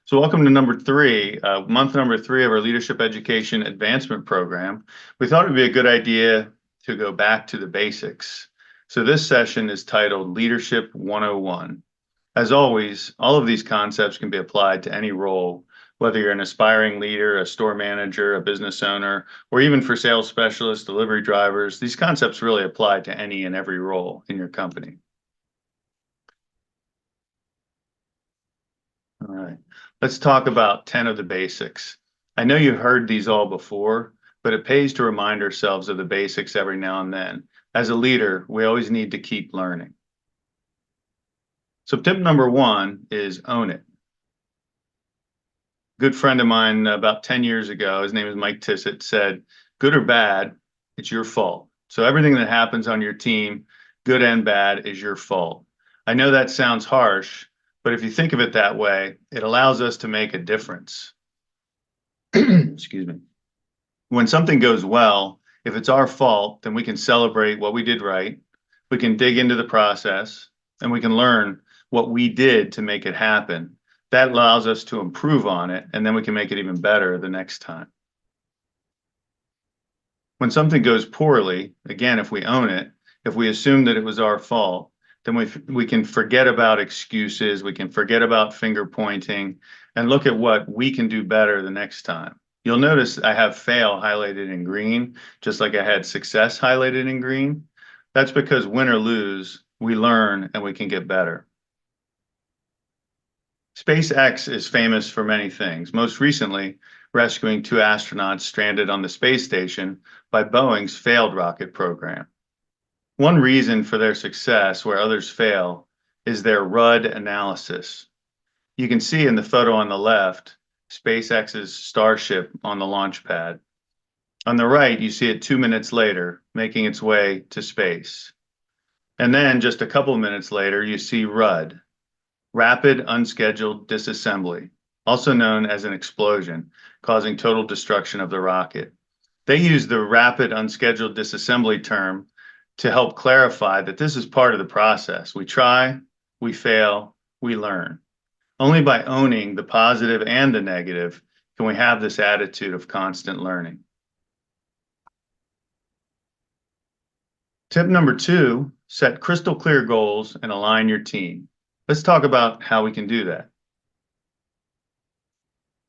So welcome to month number three of our Leadership Education Advancement Program. We thought it would be a good idea to go back to the basics. So this session is titled Leadership 101. As always, all of these concepts can be applied to any role, whether you're an aspiring leader, a store manager, a business owner, or even for sales specialists, delivery drivers. These concepts really apply to any and every role in your company. All right, let's talk about 10 of the basics. I know you've heard these all before, but it pays to remind ourselves of the basics every now and then. As a leader, we always need to keep learning. So tip number one is own it. Good friend of mine about 10 years ago, his name is Mike Tissett, said, good or bad, it's your fault. So everything that happens on your team, good and bad, is your fault. I know that sounds harsh, but if you think of it that way, it allows us to make a difference. Excuse me. When something goes well, if it's our fault, then we can celebrate what we did right. We can dig into the process and we can learn what we did to make it happen. That allows us to improve on it, and then we can make it even better the next time. When something goes poorly, again, if we own it, if we assume that it was our fault, then we can forget about excuses, we can forget about finger pointing, and look at what we can do better the next time. You'll notice I have fail highlighted in green, just like I had success highlighted in green. That's because win or lose, we learn and we can get better. SpaceX is famous for many things, most recently rescuing 2 astronauts stranded on the space station by Boeing's failed rocket program. One reason for their success where others fail is their RUD analysis. You can see in the photo on the left, SpaceX's Starship on the launch pad. On the right, you see it 2 minutes later, making its way to space. And then just a couple of minutes later, you see RUD, Rapid Unscheduled Disassembly, also known as an explosion, causing total destruction of the rocket. They use the Rapid Unscheduled Disassembly term to help clarify that this is part of the process. We try, we fail, we learn. Only by owning the positive and the negative can we have this attitude of constant learning. Tip number 2, set crystal clear goals and align your team. Let's talk about how we can do that.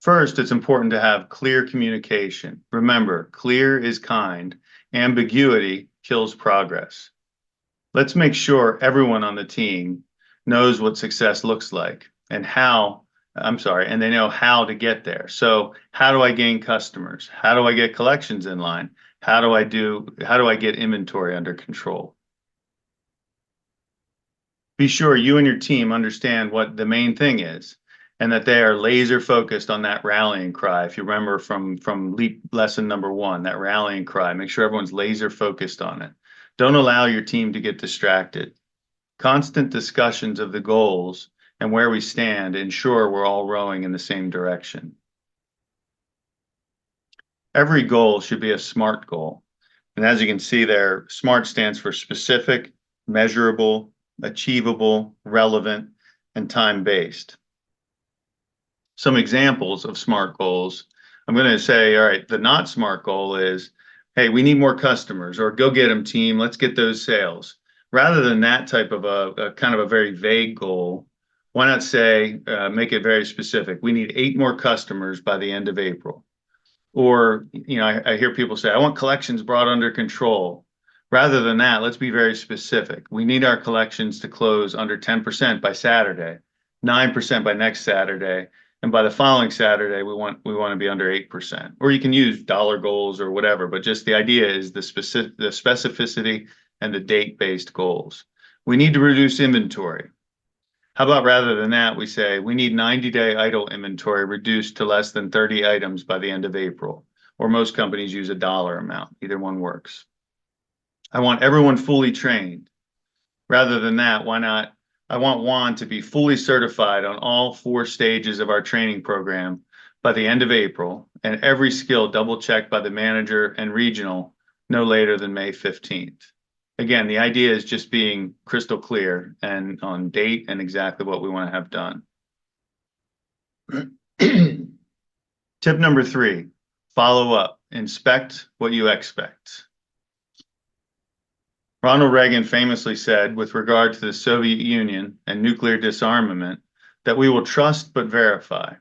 First, it's important to have clear communication. Remember, clear is kind. Ambiguity kills progress. Let's make sure everyone on the team knows what success looks like and and they know how to get there. So how do I gain customers? How do I get collections in line? How do I get inventory under control? Be sure you and your team understand what the main thing is and that they are laser focused on that rallying cry. If you remember from LEAP lesson number 1, that rallying cry, make sure everyone's laser focused on it. Don't allow your team to get distracted. Constant discussions of the goals and where we stand ensure we're all rowing in the same direction. Every goal should be a SMART goal. And as you can see there, SMART stands for specific, measurable, achievable, relevant, and time-based. Some examples of SMART goals. I'm going to say, all right, the not SMART goal is, hey, we need more customers, or go get them, team. Let's get those sales. Rather than that type of a kind of a very vague goal, why not say, make it very specific? We need 8 more customers by the end of April. Or, I hear people say, I want collections brought under control. Rather than that, let's be very specific. We need our collections to close under 10% by Saturday, 9% by next Saturday, and by the following Saturday, we want to be under 8%. Or you can use dollar goals or whatever, but just the idea is the specificity and the date-based goals. We need to reduce inventory. How about rather than that, we say we need 90-day idle inventory reduced to less than 30 items by the end of April, or most companies use a dollar amount. Either one works. I want everyone fully trained. Rather than that, why not? I want Juan to be fully certified on all 4 stages of our training program by the end of April, and every skill double-checked by the manager and regional no later than May 15th. Again, the idea is just being crystal clear and on date and exactly what we want to have done. Tip number 3, follow up. Inspect what you expect. Ronald Reagan famously said, with regard to the Soviet Union and nuclear disarmament, that we will trust but verify.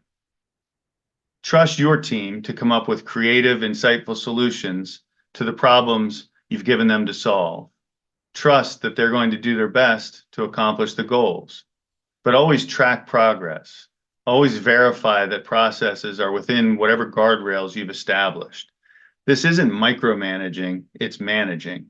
Trust your team to come up with creative, insightful solutions to the problems you've given them to solve. Trust that they're going to do their best to accomplish the goals, but always track progress. Always verify that processes are within whatever guardrails you've established. This isn't micromanaging, it's managing.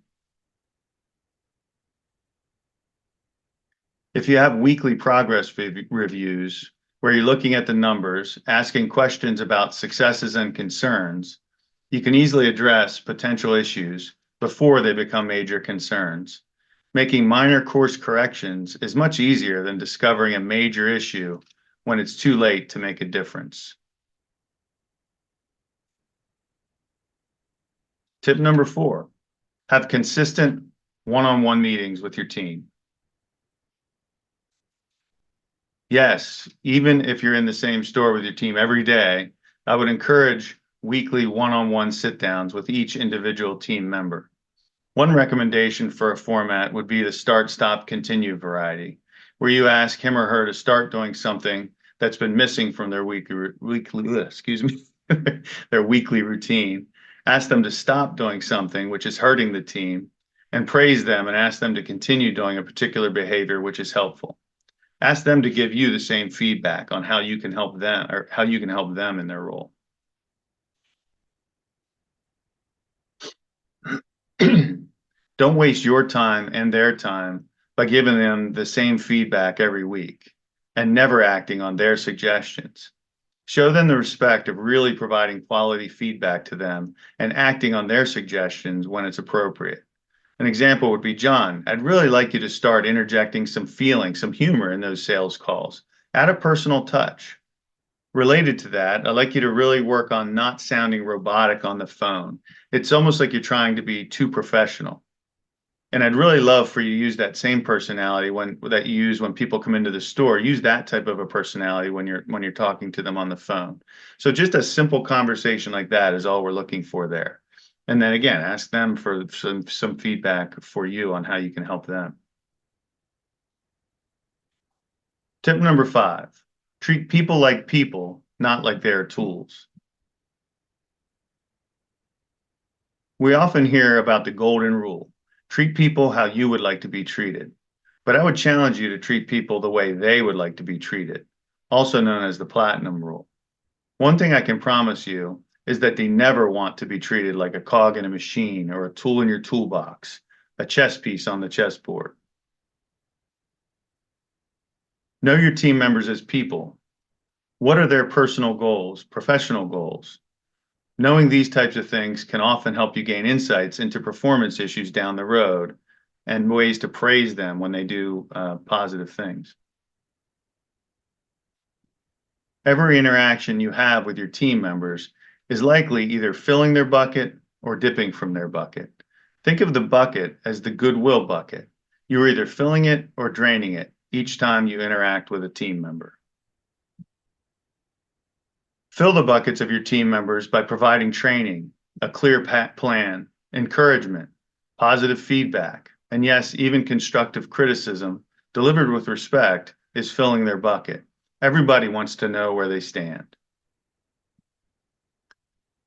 If you have weekly progress reviews where you're looking at the numbers, asking questions about successes and concerns, you can easily address potential issues before they become major concerns. Making minor course corrections is much easier than discovering a major issue when it's too late to make a difference. Tip number 4, have consistent one-on-one meetings with your team. Yes, even if you're in the same store with your team every day, I would encourage weekly one-on-one sit-downs with each individual team member. One recommendation for a format would be the start, stop, continue variety, where you ask him or her to start doing something that's been missing from their weekly their weekly routine. Ask them to stop doing something which is hurting the team, and praise them and ask them to continue doing a particular behavior which is helpful. Ask them to give you the same feedback on how you can help them or how you can help them in their role. Don't waste your time and their time by giving them the same feedback every week and never acting on their suggestions. Show them the respect of really providing quality feedback to them and acting on their suggestions when it's appropriate. An example would be, John, I'd really like you to start interjecting some feeling, some humor in those sales calls. Add a personal touch. Related to that, I'd like you to really work on not sounding robotic on the phone. It's almost like you're trying to be too professional. And I'd really love for you to use that same personality that you use when people come into the store. Use that type of a personality when you're talking to them on the phone. So just a simple conversation like that is all we're looking for there. And then again, ask them for some feedback for you on how you can help them. Tip number 5, treat people like people, not like they're tools. We often hear about the golden rule. Treat people how you would like to be treated. But I would challenge you to treat people the way they would like to be treated, also known as the platinum rule. One thing I can promise you is that they never want to be treated like a cog in a machine or a tool in your toolbox, a chess piece on the chessboard. Know your team members as people. What are their personal goals, professional goals? Knowing these types of things can often help you gain insights into performance issues down the road and ways to praise them when they do positive things. Every interaction you have with your team members is likely either filling their bucket or dipping from their bucket. Think of the bucket as the goodwill bucket. You're either filling it or draining it each time you interact with a team member. Fill the buckets of your team members by providing training, a clear plan, encouragement, positive feedback, and yes, even constructive criticism delivered with respect is filling their bucket. Everybody wants to know where they stand.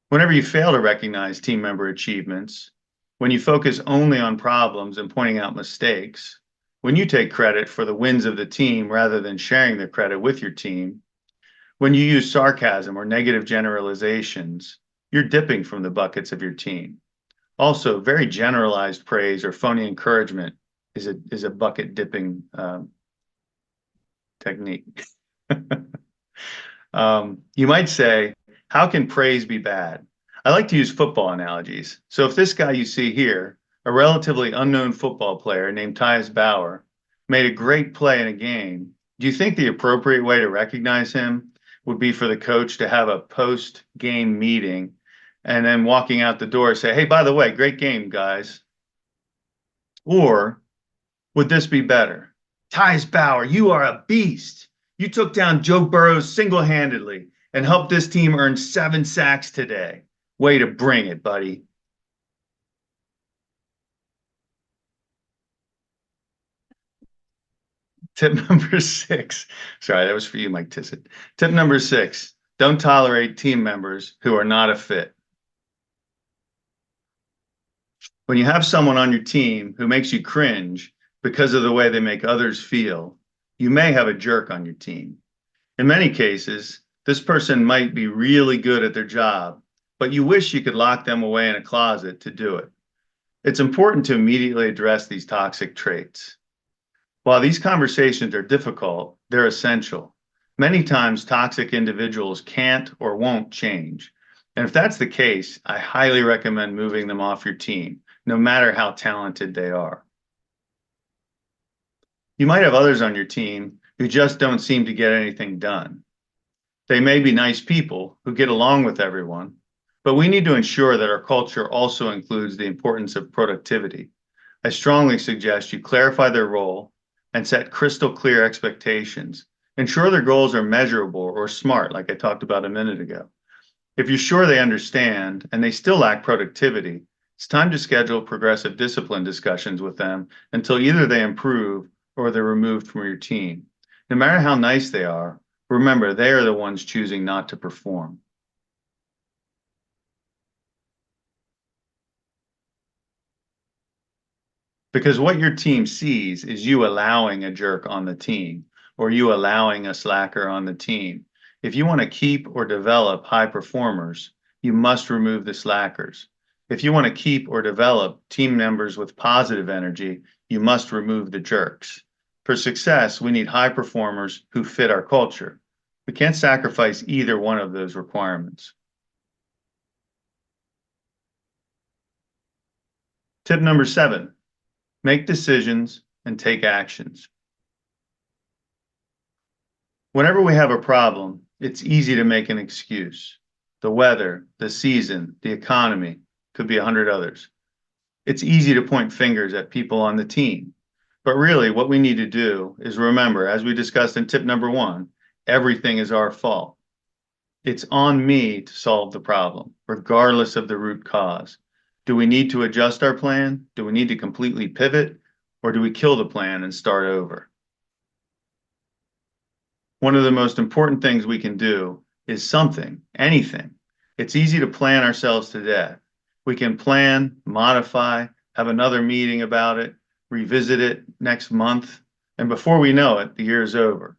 Whenever you fail to recognize team member achievements, when you focus only on problems and pointing out mistakes, when you take credit for the wins of the team rather than sharing the credit with your team, when you use sarcasm or negative generalizations, you're dipping from the buckets of your team. Also, very generalized praise or phony encouragement is a bucket dipping technique. You might say, how can praise be bad? I like to use football analogies. So if this guy you see here, a relatively unknown football player named Tyus Bauer, made a great play in a game, do you think the appropriate way to recognize him would be for the coach to have a post-game meeting and then walking out the door say, hey, by the way, great game, guys? Or would this be better? Tyus Bauer, you are a beast. You took down Joe Burrow single-handedly and helped this team earn 7 sacks today. Way to bring it, buddy. Tip number 6. Sorry, that was for you, Mike Tissett. Tip number 6. Don't tolerate team members who are not a fit. When you have someone on your team who makes you cringe because of the way they make others feel, you may have a jerk on your team. In many cases, this person might be really good at their job, but you wish you could lock them away in a closet to do it. It's important to immediately address these toxic traits. While these conversations are difficult, they're essential. Many times, toxic individuals can't or won't change. And if that's the case, I highly recommend moving them off your team, no matter how talented they are. You might have others on your team who just don't seem to get anything done. They may be nice people who get along with everyone, but we need to ensure that our culture also includes the importance of productivity. I strongly suggest you clarify their role and set crystal clear expectations. Ensure their goals are measurable or SMART, like I talked about a minute ago. If you're sure they understand and they still lack productivity, it's time to schedule progressive discipline discussions with them until either they improve or they're removed from your team. No matter how nice they are, remember they are the ones choosing not to perform. Because what your team sees is you allowing a jerk on the team or you allowing a slacker on the team. If you want to keep or develop high performers, you must remove the slackers. If you want to keep or develop team members with positive energy, you must remove the jerks. For success, we need high performers who fit our culture. We can't sacrifice either one of those requirements. Tip number 7. Make decisions and take actions. Whenever we have a problem, it's easy to make an excuse. The weather, the season, the economy, could be 100 others. It's easy to point fingers at people on the team. But really, what we need to do is remember, as we discussed in tip number 1, everything is our fault. It's on me to solve the problem, regardless of the root cause. Do we need to adjust our plan? Do we need to completely pivot? Or do we kill the plan and start over? One of the most important things we can do is something, anything. It's easy to plan ourselves to death. We can plan, modify, have another meeting about it, revisit it next month, and before we know it, the year is over.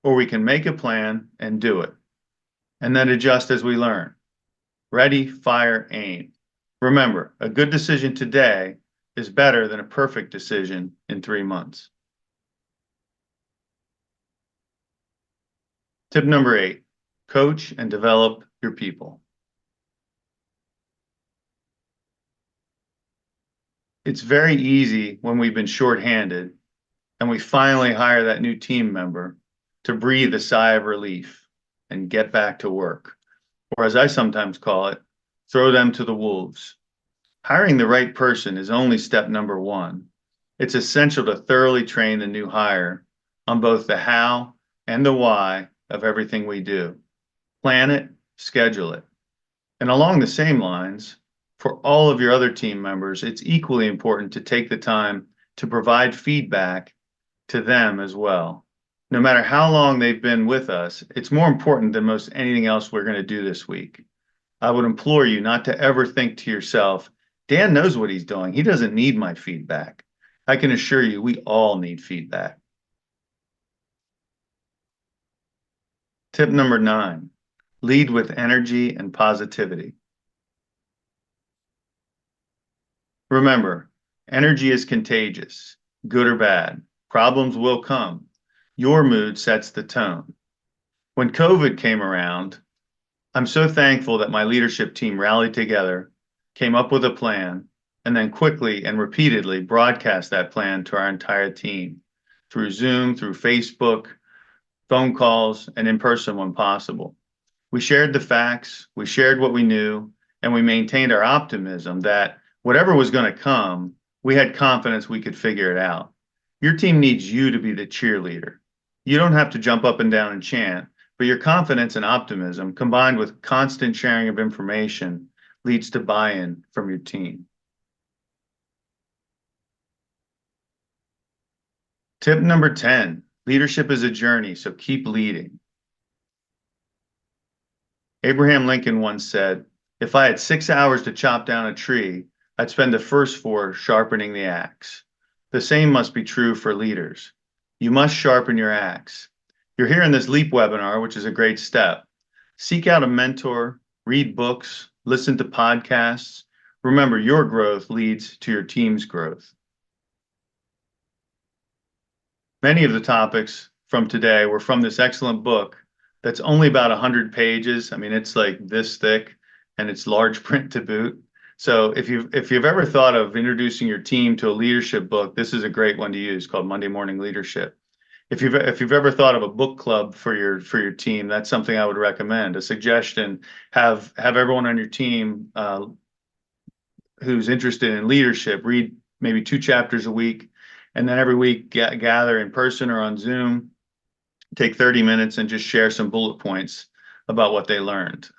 Or we can make a plan and do it, and then adjust as we learn. Ready, fire, aim. Remember, a good decision today is better than a perfect decision in 3 months. Tip number 8, coach and develop your people. It's very easy when we've been shorthanded and we finally hire that new team member to breathe a sigh of relief and get back to work. Or as I sometimes call it, throw them to the wolves. Hiring the right person is only step number 1. It's essential to thoroughly train the new hire on both the how and the why of everything we do. Plan it, schedule it. And along the same lines, for all of your other team members, it's equally important to take the time to provide feedback to them as well. No matter how long they've been with us, it's more important than most anything else we're going to do this week. I would implore you not to ever think to yourself, Dan knows what he's doing. He doesn't need my feedback. I can assure you, we all need feedback. Tip number 9, lead with energy and positivity. Remember, energy is contagious, good or bad. Problems will come. Your mood sets the tone. When COVID came around, I'm so thankful that my leadership team rallied together, came up with a plan, and then quickly and repeatedly broadcast that plan to our entire team through Zoom, through Facebook, phone calls, and in person when possible. We shared the facts, we shared what we knew, and we maintained our optimism that whatever was going to come, we had confidence we could figure it out. Your team needs you to be the cheerleader. You don't have to jump up and down and chant, but your confidence and optimism, combined with constant sharing of information, leads to buy-in from your team. Tip number 10, leadership is a journey, so keep leading. Abraham Lincoln once said, "If I had 6 hours to chop down a tree, I'd spend the first 4 sharpening the axe." The same must be true for leaders. You must sharpen your axe. You're here in this LEAP webinar, which is a great step. Seek out a mentor, read books, listen to podcasts. Remember, your growth leads to your team's growth. Many of the topics from today were from this excellent book that's only about 100 pages. I mean, it's like this thick and it's large print to boot. So if you've ever thought of introducing your team to a leadership book, this is a great one to use, called Monday Morning Leadership. If you've ever thought of a book club for your team, that's something I would recommend. A suggestion: have everyone on your team who's interested in leadership read maybe 2 chapters a week, and then every week gather in person or on Zoom, take 30 minutes and just share some bullet points about what they learned.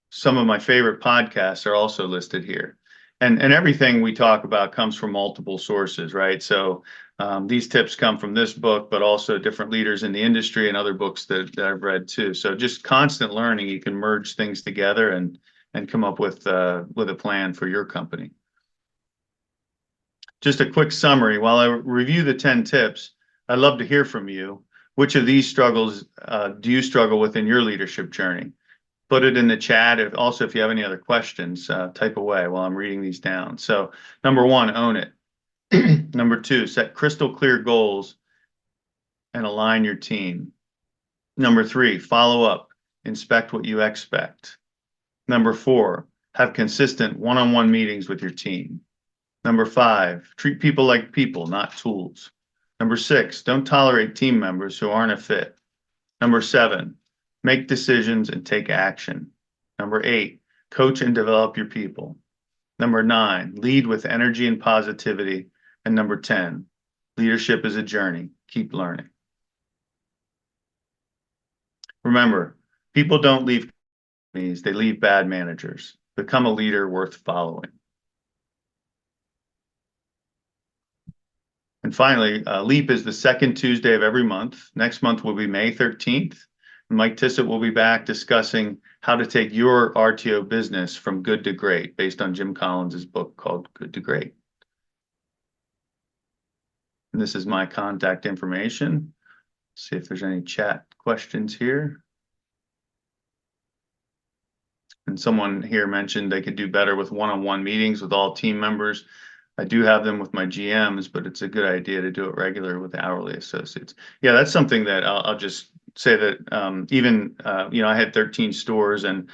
Some of my favorite podcasts are also listed here. And everything we talk about comes from multiple sources, right? So these tips come from this book, but also different leaders in the industry and other books that I've read too. So just constant learning, you can merge things together and come up with a plan for your company. Just a quick summary. While I review the 10 tips, I'd love to hear from you. Which of these struggles do you struggle with in your leadership journey? Put it in the chat. If you have any other questions, type away while I'm reading these down. So number 1, own it. Number 2, set crystal clear goals and align your team. Number 3, follow up, inspect what you expect. Number 4, have consistent one-on-one meetings with your team. Number 5, treat people like people, not tools. Number 6, don't tolerate team members who aren't a fit. Number 7, make decisions and take action. Number 8, coach and develop your people. Number 9, lead with energy and positivity. And number 10, leadership is a journey. Keep learning. Remember, people don't leave companies, they leave bad managers. Become a leader worth following. And finally, LEAP is the second Tuesday of every month. Next month will be May 13th. Mike Tissett will be back discussing how to take your RTO business from good to great, based on Jim Collins's book called Good to Great. And this is my contact information. See if there's any chat questions here. And someone here mentioned they could do better with one-on-one meetings with all team members. I do have them with my GMs, but it's a good idea to do it regular with hourly associates. Yeah, that's something that I'll just say that even, I had 13 stores, and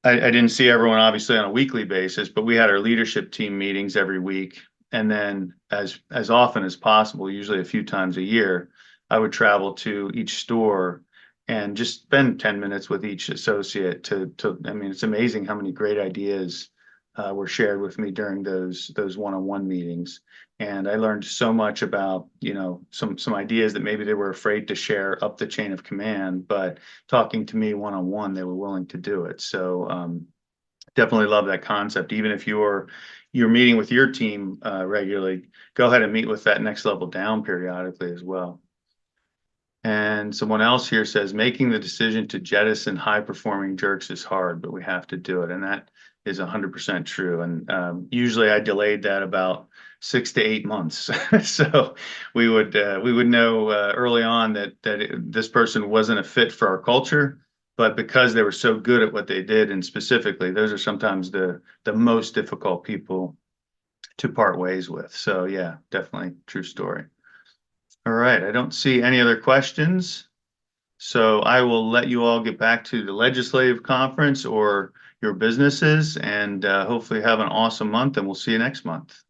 I didn't see everyone obviously on a weekly basis, but we had our leadership team meetings every week. And then as often as possible, usually a few times a year, I would travel to each store and just spend 10 minutes with each associate I mean, it's amazing how many great ideas were shared with me during those one-on-one meetings. And I learned so much about, some ideas that maybe they were afraid to share up the chain of command, but talking to me one-on-one, they were willing to do it. So definitely love that concept. Even if you're meeting with your team regularly, go ahead and meet with that next level down periodically as well. And someone else here says, making the decision to jettison high-performing jerks is hard, but we have to do it. And that is 100% true. And usually I delayed that about 6 to 8 months. So we would know early on that this person wasn't a fit for our culture, but because they were so good at what they did, and specifically, those are sometimes the most difficult people to part ways with. So yeah, definitely true story. All right, I don't see any other questions. So I will let you all get back to the legislative conference or your businesses, and hopefully have an awesome month, and we'll see you next month.